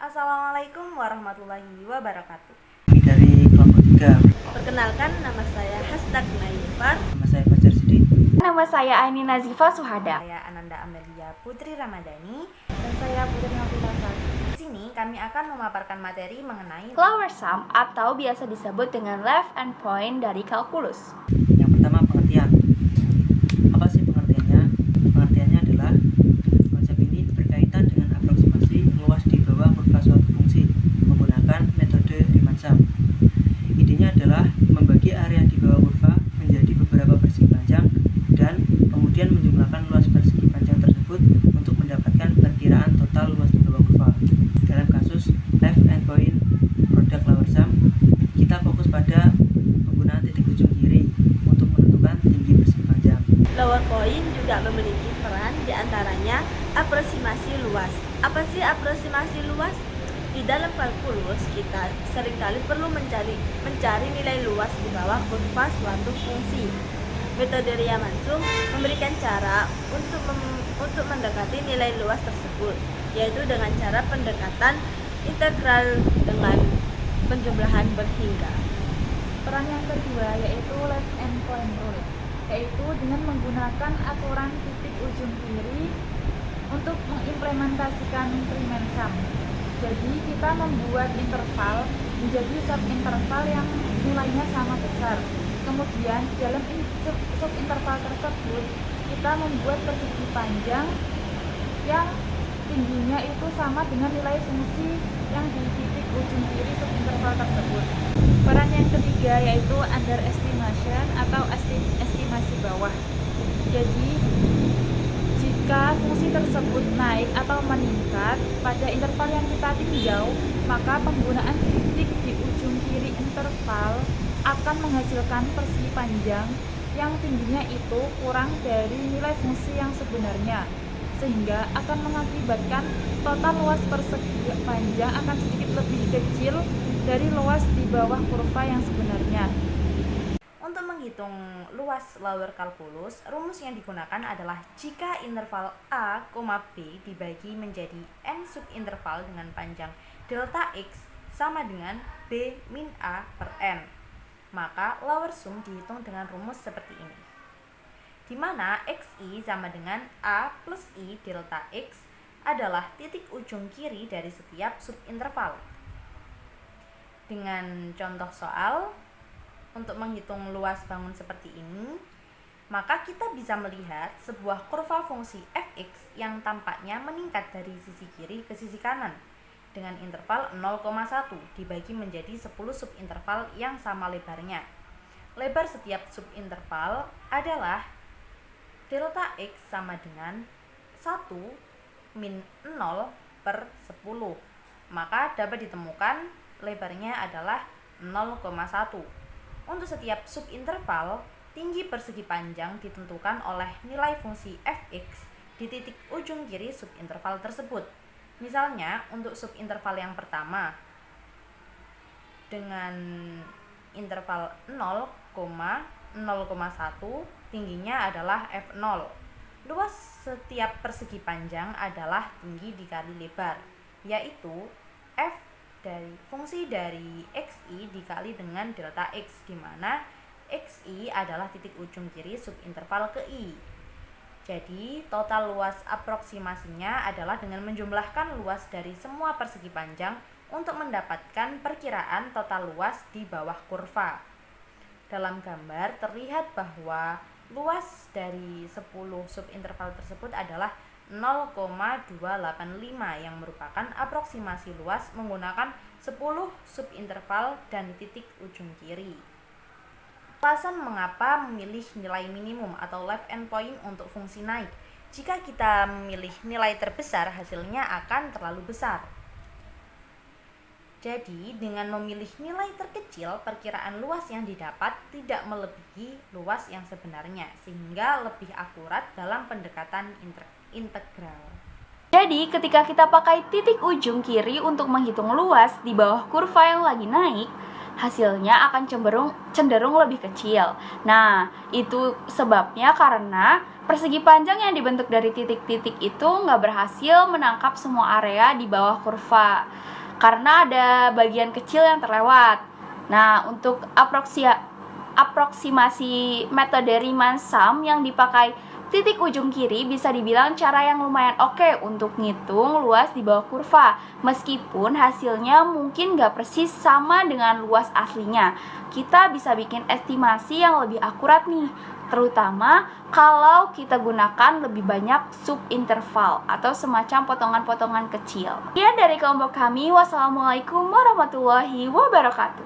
Assalamualaikum warahmatullahi wabarakatuh. Kami dari kelompok 3. Perkenalkan, nama saya Naifar. Nama saya Fajar Sidik. Nama saya Aini Nazifa Suhada. Saya Ananda Amelia Putri Ramadhani. Dan saya Putri Novita. Di sini kami akan memaparkan materi mengenai Lower sum atau biasa disebut dengan left and point dari kalkulus. Yang pertama, pengertian. Apa sih pengertiannya? Pengertiannya adalah konsep ini berkaitan dengan aproksimasi luas di bawah kurva suatu fungsi menggunakan metode Riemann-Sum. Idenya adalah membagi area di bawah kurva menjadi beberapa persegi panjang dan kemudian menjumlahkan luas persegi panjang tersebut untuk mendapatkan perkiraan total luas di bawah kurva. Dalam kasus left and point product lower sum, kita fokus pada penggunaan titik ujung kiri untuk menentukan tinggi persegi panjang. Lower point juga memiliki peran diantaranya aproksimasi luas. Apa sih aproksimasi luas? Di dalam kalkulus kita seringkali perlu mencari nilai luas di bawah kurva suatu fungsi. Metode Riemann-Sum memberikan cara untuk mendekati nilai luas tersebut, yaitu dengan cara pendekatan integral dengan penjumlahan berhingga. Peran yang kedua yaitu left and point rule, yaitu dengan menggunakan aturan titik ujung kiri untuk mengimplementasikan Riemann-Sum. Jadi kita membuat interval menjadi subinterval yang nilainya sama besar. Kemudian dalam subinterval tersebut kita membuat persegi panjang yang tingginya itu sama dengan nilai fungsi yang di titik ujung kiri subinterval tersebut. Peran yang ketiga yaitu underestimation atau estimasi bawah. Jadi jika fungsi tersebut naik atau meningkat pada interval yang kita tinjau, maka penggunaan titik di ujung kiri interval akan menghasilkan persegi panjang yang tingginya itu kurang dari nilai fungsi yang sebenarnya, sehingga akan mengakibatkan total luas persegi panjang akan sedikit lebih kecil dari luas di bawah kurva yang sebenarnya. Untuk menghitung luas lower kalkulus, rumus yang digunakan adalah jika interval A, B dibagi menjadi n subinterval dengan panjang delta x sama dengan B min A per n, maka lower sum dihitung dengan rumus seperti ini, di mana xi sama dengan A plus I delta x adalah titik ujung kiri dari setiap subinterval. Dengan contoh soal, untuk menghitung luas bangun seperti ini, maka kita bisa melihat sebuah kurva fungsi fx yang tampaknya meningkat dari sisi kiri ke sisi kanan dengan interval 0,1 dibagi menjadi 10 subinterval yang sama lebarnya. Lebar setiap subinterval adalah delta x sama dengan 1 min 0 per 10, maka dapat ditemukan lebarnya adalah 0,1. Untuk setiap subinterval, tinggi persegi panjang ditentukan oleh nilai fungsi fx di titik ujung kiri subinterval tersebut. Misalnya, untuk subinterval yang pertama dengan interval 0,0,1, tingginya adalah f0. Luas setiap persegi panjang adalah tinggi dikali lebar, yaitu f dari fungsi dari xi dikali dengan delta x, di mana xi adalah titik ujung kiri subinterval ke i. Jadi total luas aproksimasinya adalah dengan menjumlahkan luas dari semua persegi panjang untuk mendapatkan perkiraan total luas di bawah kurva. Dalam gambar terlihat bahwa luas dari 10 subinterval tersebut adalah 0,285 yang merupakan aproksimasi luas menggunakan 10 subinterval dan titik ujung kiri. Alasan mengapa memilih nilai minimum atau left and point untuk fungsi naik. Jika kita memilih nilai terbesar, hasilnya akan terlalu besar. Jadi, dengan memilih nilai terkecil, perkiraan luas yang didapat tidak melebihi luas yang sebenarnya, sehingga lebih akurat dalam pendekatan integral. Jadi ketika kita pakai titik ujung kiri untuk menghitung luas di bawah kurva yang lagi naik, hasilnya akan cenderung lebih kecil. Nah, itu sebabnya karena persegi panjang yang dibentuk dari titik-titik itu nggak berhasil menangkap semua area di bawah kurva. karena ada bagian kecil yang terlewat. Nah, untuk aproksimasi metode Riemann-Sum yang dipakai titik ujung kiri bisa dibilang cara yang lumayan oke untuk ngitung luas di bawah kurva. Meskipun hasilnya mungkin nggak persis sama dengan luas aslinya, kita bisa bikin estimasi yang lebih akurat nih, terutama kalau kita gunakan lebih banyak subinterval atau semacam potongan-potongan kecil. Sekian dari kelompok kami. Wassalamualaikum warahmatullahi wabarakatuh.